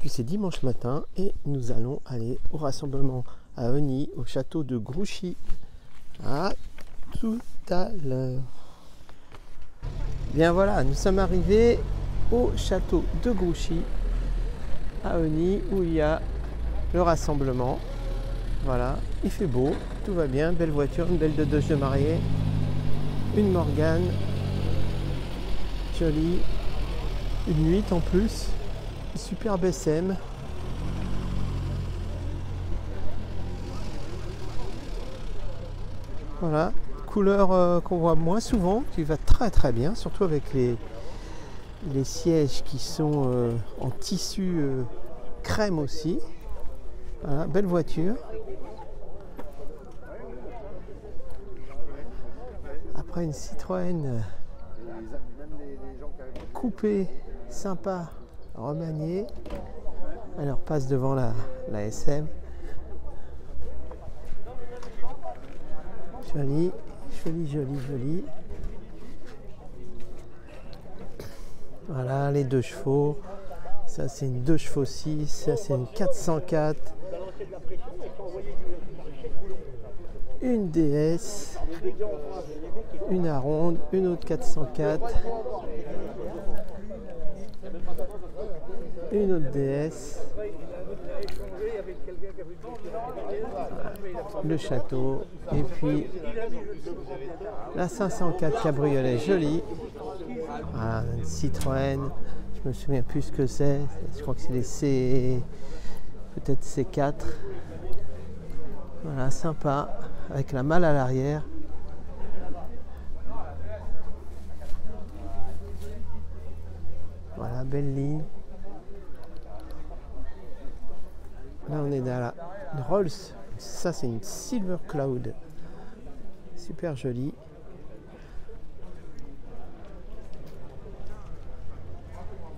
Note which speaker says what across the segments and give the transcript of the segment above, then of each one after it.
Speaker 1: Puis c'est dimanche matin et nous allons aller au rassemblement à Heuny, au château de Grouchy. À tout à l'heure. Bien voilà, nous sommes arrivés au château de Grouchy à Heuny où il y a le rassemblement. Voilà, il fait beau, tout va bien, belle voiture, une belle Dodge de mariée, une Morgane, jolie, une 8 en plus, superbe SM. Voilà, couleur qu'on voit moins souvent, qui va très bien, surtout avec les sièges qui sont en tissu crème aussi. Voilà, belle voiture. Après une Citroën coupée, sympa, remaniée. Alors passe devant la SM. Jolie, jolie. Voilà les 2 chevaux. Ça c'est une 2 chevaux 6, ça c'est une 404. Une DS, une Aronde, une autre 404, une autre DS, le château, et puis la 504 cabriolet jolie, voilà, une Citroën, je me souviens plus ce que c'est, je crois que c'est les peut-être C4, voilà, sympa, avec la malle à l'arrière. Voilà, belle ligne. Là, on est dans la Rolls. Ça, c'est une Silver Cloud. Super jolie.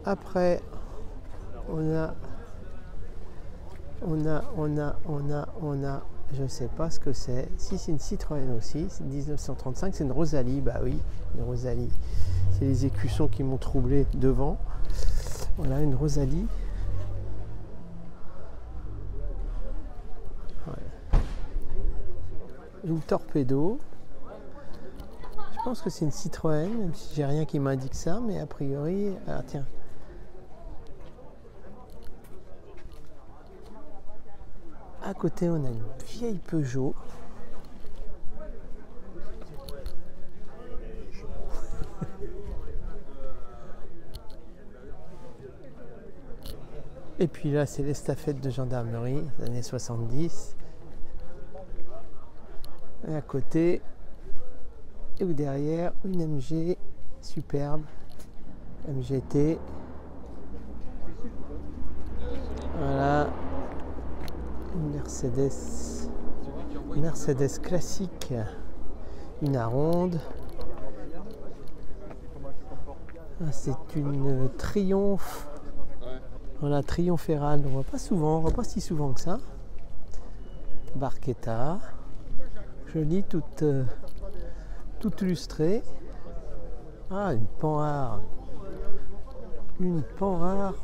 Speaker 1: Après, on a, je sais pas ce que c'est. Si c'est une Citroën aussi, c'est 1935, c'est une Rosalie. Bah oui, une Rosalie. C'est les écussons qui m'ont troublé devant. Voilà, une Rosalie. Ouais. Une Torpedo. Je pense que c'est une Citroën, même si j'ai rien qui m'indique ça, mais a priori, ah tiens. À côté, on a une vieille Peugeot. Et puis là, c'est l'estafette de gendarmerie, des années 70. Et à côté, ou derrière, une MG superbe, MGT. Voilà. Une Mercedes classique, une Aronde. Ah, c'est une Triumph. Voilà, triomphérale. On voit pas souvent, on voit pas si souvent que ça. Barchetta, jolie, toute lustrée. Ah, une Panhard. Une Panhard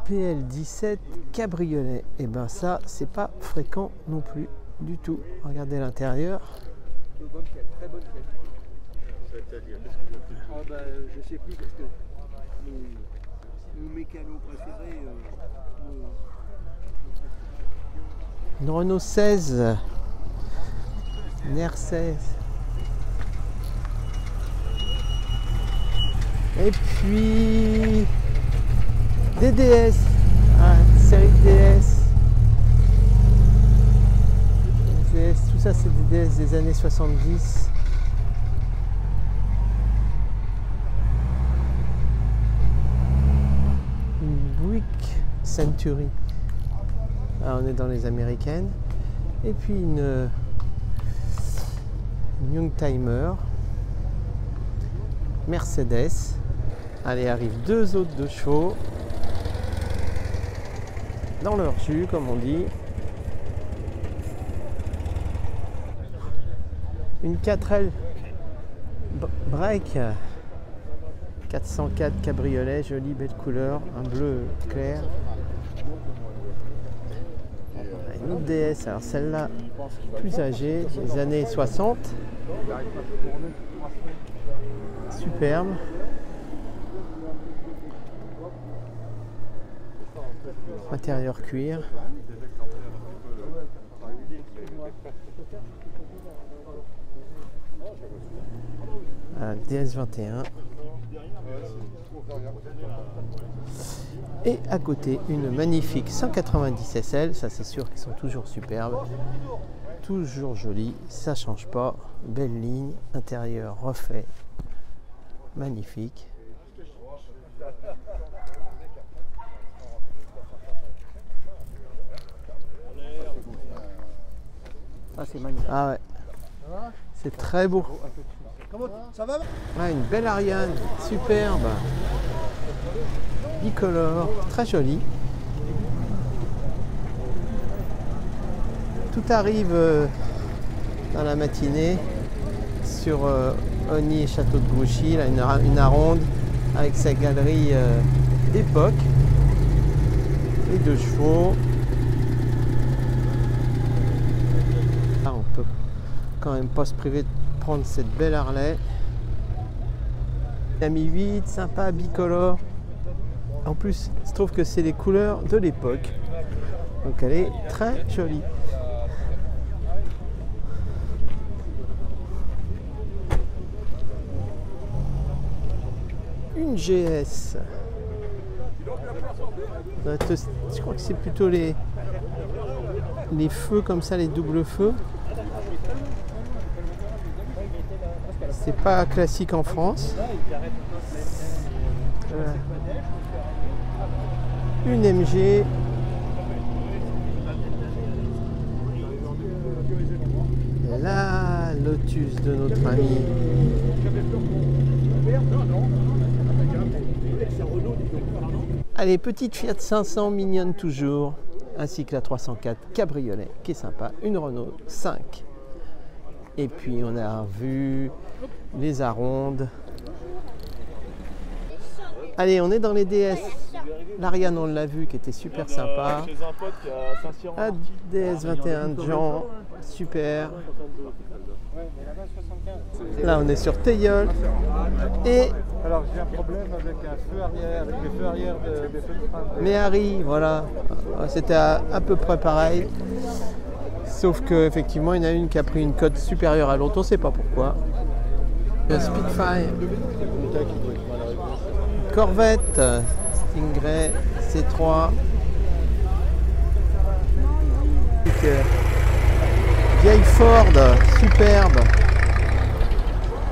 Speaker 1: PL17 cabriolet. Et ben ça, c'est pas fréquent non plus du tout. Regardez l'intérieur.
Speaker 2: Très bonne quête. Ah bah, je sais plus parce que nos mécanos préférés.
Speaker 1: Une Renault 16. Une R16. Et puis des DS, série de DS. Tout ça c'est des DS des années 70. Une Buick Century. Ah, on est dans les américaines. Et puis une Youngtimer. Mercedes. Allez, arrivent 2 autres 2 chevaux. Dans leur jus, comme on dit. Une 4L break 404 cabriolet, jolie belle couleur, un bleu clair. Une autre DS, alors celle-là plus âgée, des années 60. Superbe. Intérieur cuir. Un DS21. Et à côté, une magnifique 190 SL. Ça, c'est sûr qu'ils sont toujours superbes. Toujours jolis. Ça change pas. Belle ligne. Intérieur refait. Magnifique.
Speaker 2: Ah, c'est magnifique.
Speaker 1: Ah ouais. C'est très beau.
Speaker 2: Comment ça va?
Speaker 1: Ouais, une belle Ariane, superbe, bicolore, très jolie. Tout arrive dans la matinée sur Osny et Château de Grouchy, là, une aronde avec sa galerie d'époque, et 2 chevaux. Là, on peut quand même pas se priver de prendre cette belle Harley. Il a mis 8, sympa, bicolore. En plus, il se trouve que c'est les couleurs de l'époque. Donc elle est très jolie. Une GS. Je crois que c'est plutôt les feux comme ça, les doubles feux. C'est pas classique en France. Une MG. La Lotus de notre ami. Allez, petite Fiat 500 mignonne toujours, ainsi que la 304 cabriolet qui est sympa, une Renault 5. Et puis on a vu les arondes. Allez, on est dans les DS. L'Ariane, on l'a vu, qui était super sympa. La DS21 de Jean, super. Là, on est sur Teilleul. Et
Speaker 2: alors j'ai un problème avec un feu arrière, avec les feux arrière des feux de frein.
Speaker 1: Méhari, voilà. C'était à peu près pareil. Sauf qu'effectivement, il y en a une qui a pris une cote supérieure à l'autre, on ne sait pas pourquoi. Le Spitfire. Corvette, Stingray, C3. Vieille Ford, superbe.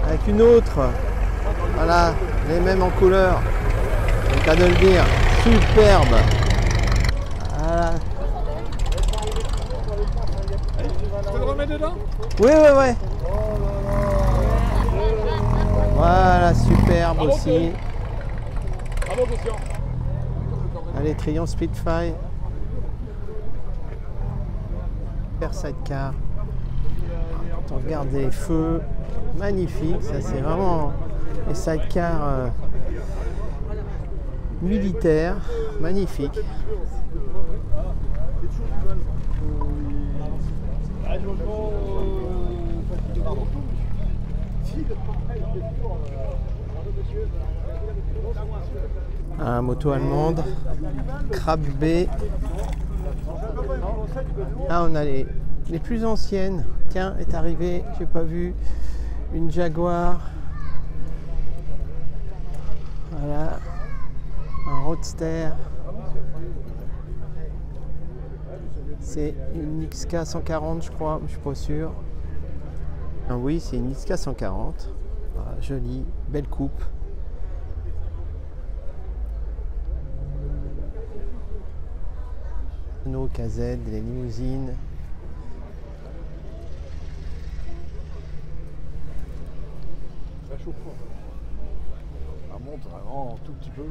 Speaker 1: Avec une autre, voilà, les mêmes en couleur. Donc à de le dire, superbe. Voilà.
Speaker 2: Tu peux le remettre dedans?
Speaker 1: Oui. Voilà, superbe aussi. Allez, Triomphe Spitfire. Super sidecar. Quand on regarde les feux, magnifique. Ça, c'est vraiment les sidecars militaires. Magnifique. Un moto allemande, Crab B. Là, on a les plus anciennes. Tiens, est arrivé, j'ai pas vu, une Jaguar. Voilà, un Roadster. C'est une XK 140, je crois, je suis pas sûr. Ah oui, c'est une XK 140. Voilà, jolie, belle coupe. Renault KZ, les limousines.
Speaker 2: Ça chauffe pas. Ça monte vraiment un tout petit peu.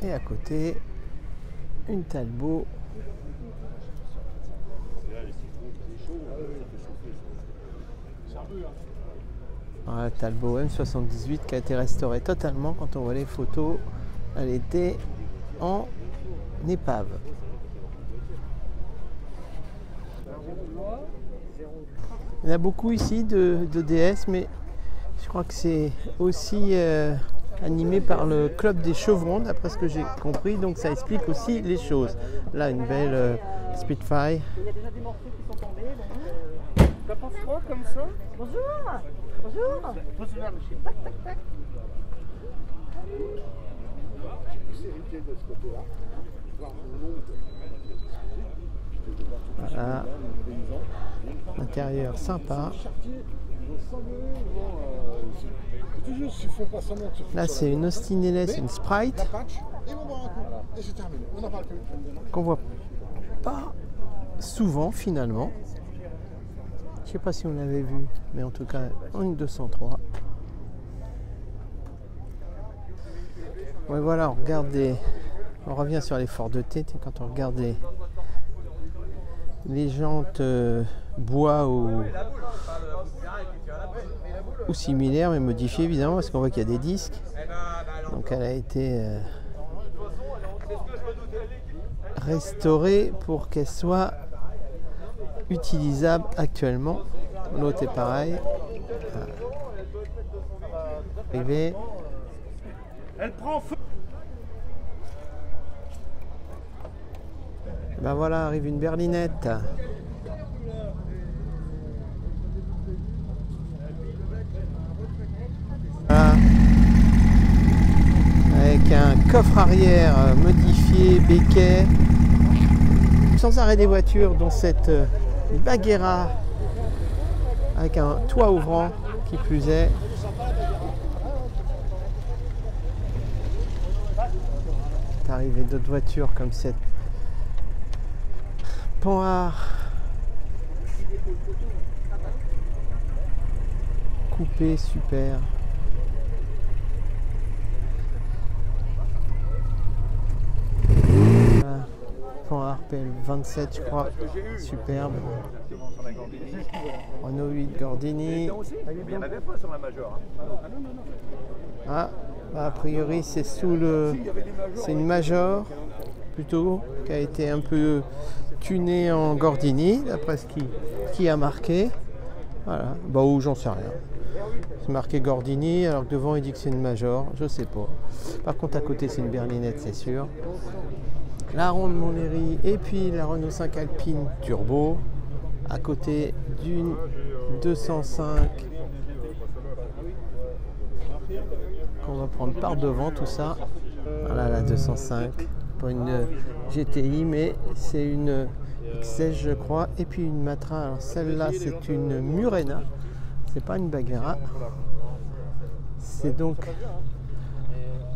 Speaker 1: Et à côté, une Talbot. Voilà, Talbot M78 qui a été restauré totalement. Quand on voit les photos, elle était en épave. Il y en a beaucoup ici de DS, mais je crois que c'est aussi animé par le club des chevrons, d'après ce que j'ai compris, donc ça explique aussi les choses. Là, une belle Spitfire.
Speaker 3: Il y a déjà des morceaux qui sont tombés. Ça passe quoi comme ça? Bonjour. Bonjour. Bonjour, monsieur. Tac, tac, tac.
Speaker 1: Voilà. Intérieur sympa. Là, c'est une Austin LS, une Sprite qu'on voit pas souvent finalement. Je sais pas si on l'avait vu, mais en tout cas, une 203. Ouais, voilà, on revient sur les Ford T. Quand on regarde les jantes bois ou similaires, mais modifiées évidemment, parce qu'on voit qu'il y a des disques. Donc elle a été restaurée pour qu'elle soit utilisable actuellement. L'autre est pareil. Arrivé.
Speaker 3: Elle prend feu.
Speaker 1: Ben voilà, arrive une berlinette. Voilà. Avec un coffre arrière modifié, béquet. Sans arrêt des voitures, dont cette Baguera avec un toit ouvrant qui plus est. Arrivé d'autres voitures comme cette Panhard coupé, super. Voilà. Panhard PL27 je crois, superbe. Renault 8 Gordini. Ah, bah, a priori c'est c'est une Major plutôt, qui a été un peu tunée en Gordini, d'après ce qui a marqué. Voilà, bah ou j'en sais rien. C'est marqué Gordini, alors que devant il dit que c'est une Major, je sais pas. Par contre à côté c'est une berlinette, c'est sûr. La Ronde Montlhéry et puis la Renault 5 Alpine Turbo, à côté d'une 205 qu'on va prendre par devant tout ça. Voilà la 205, pas une GTI mais c'est une XS je crois, et puis une Matra. Alors celle-là c'est une Murena, c'est pas une Baguera, c'est donc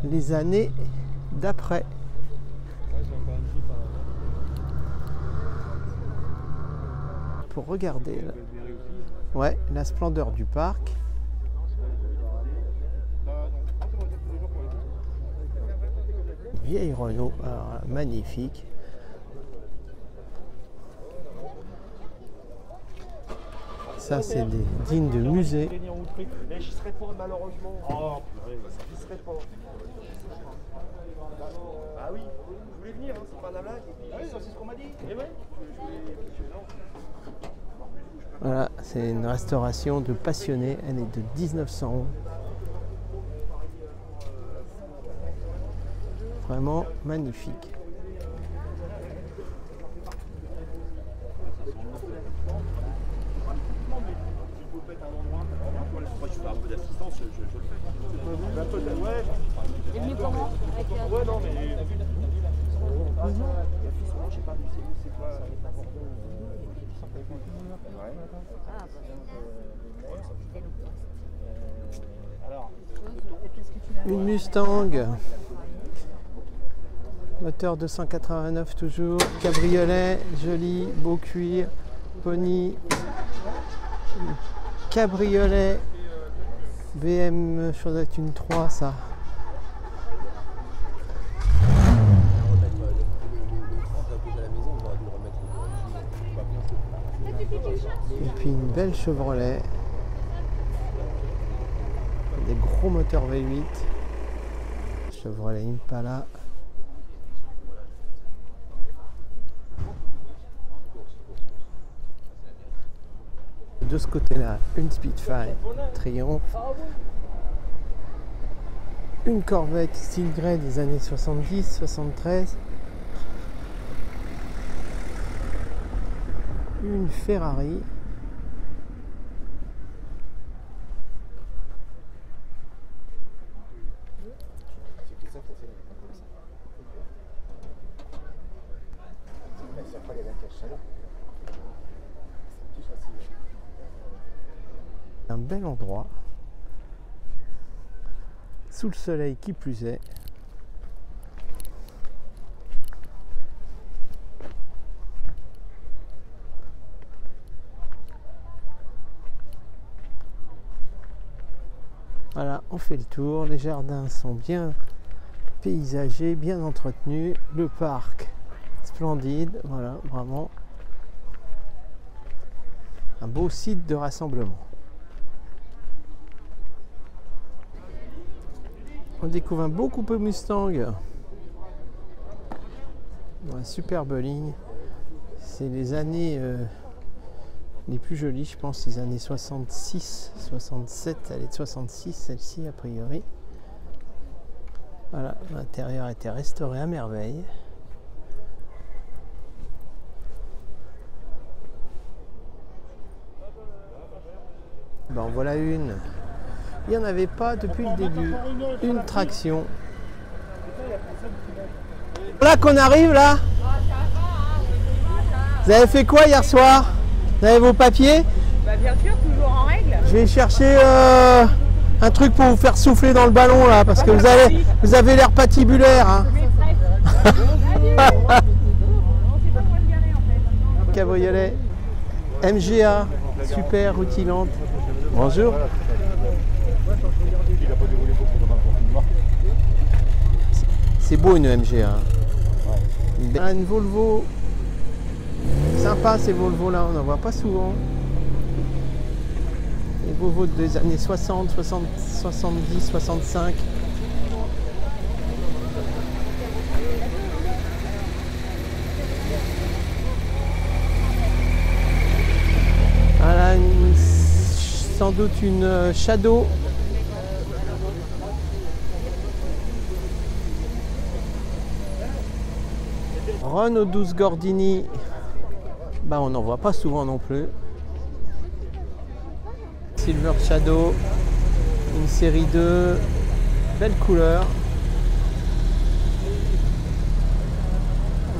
Speaker 1: les années d'après. Pour regarder là. Ouais, la splendeur du parc. Vieille Renault, alors, magnifique. Ça c'est des dignes de musée.
Speaker 3: Mais je serais pas malheureusement. Oh, je serais pas. Ah oui, je voulais venir, hein, c'est pas la blague. Oui, ça c'est ce qu'on m'a dit. Et ouais.
Speaker 1: Voilà, c'est une restauration de passionnés, elle est de 1911. Vraiment magnifique.
Speaker 3: Ouais, non, mais. Je sais pas, c'est quoi?
Speaker 1: Une Mustang, moteur 289 toujours, cabriolet, joli, beau cuir, pony, cabriolet, BM, je crois que c'est une 3 ça. Et puis une belle Chevrolet gros moteur V8. Chevrolet Impala. De ce côté-là, une Spitfire Triumph. Une Corvette style grey des années 70-73. Une Ferrari. Un bel endroit, sous le soleil qui plus est. Voilà, on fait le tour, les jardins sont bien paysagers, bien entretenus, le parc splendide, voilà, vraiment un beau site de rassemblement. On découvre un beau coupé Mustang, une superbe ligne. C'est les années les plus jolies, je pense, les années 66, 67, elle est de 66 celle-ci a priori. Voilà, l'intérieur a été restauré à merveille. Ben voilà une. Il n'y en avait pas depuis le début. Une traction. Voilà qu'on arrive là. Vous avez fait quoi hier soir? Vous avez vos papiers?
Speaker 4: Bah bien sûr, toujours en règle.
Speaker 1: Je vais chercher un truc pour vous faire souffler dans le ballon là, parce que vous avez l'air patibulaire. Hein. Cabriolet MGA, super rutilante. Bonjour. C'est beau une MGA. Une Volvo. Sympa ces Volvo là, on n'en voit pas souvent. Les Volvo des années 60, 60, 70, 65. Voilà, sans doute une Shadow. Renault 12 Gordini, bah on n'en voit pas souvent non plus. Silver Shadow, une série 2, belle couleur.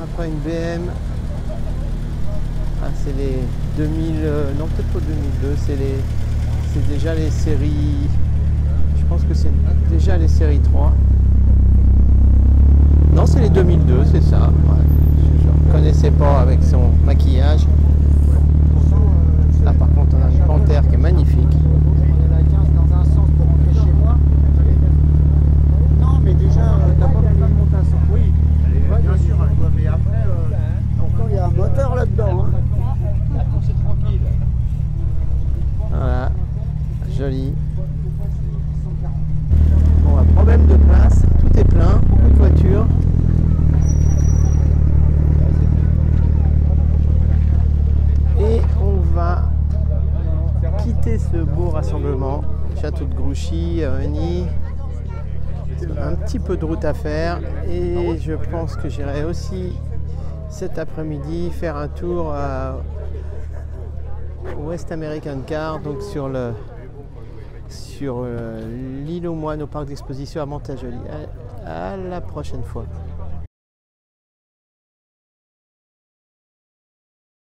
Speaker 1: Après une BM, ah, c'est les 2000, non peut-être pas 2002, c'est déjà les séries, je pense que c'est déjà les séries 3. Non, c'est les 2002, c'est ça. Ouais. Je ne connaissais pas avec son maquillage. Là, par contre, on a une Panthère qui est magnifique.
Speaker 3: On est la 15 dans un sens pour rentrer chez moi. Non, mais déjà, t'as pas besoin de monter un sens. Oui, ouais, bien sûr, mais après, pourtant, il y a un moteur là-dedans. Hein. La course est tranquille.
Speaker 1: Voilà, joli. Bon, un problème de place, tout est plein, beaucoup de voitures. Et on va quitter ce beau rassemblement. Château de Grouchy, Reny. Un petit peu de route à faire. Et je pense que j'irai aussi cet après-midi faire un tour au West American Car, donc sur l'île aux Moines au parc d'exposition à Mantes-la-Jolie. À la prochaine fois.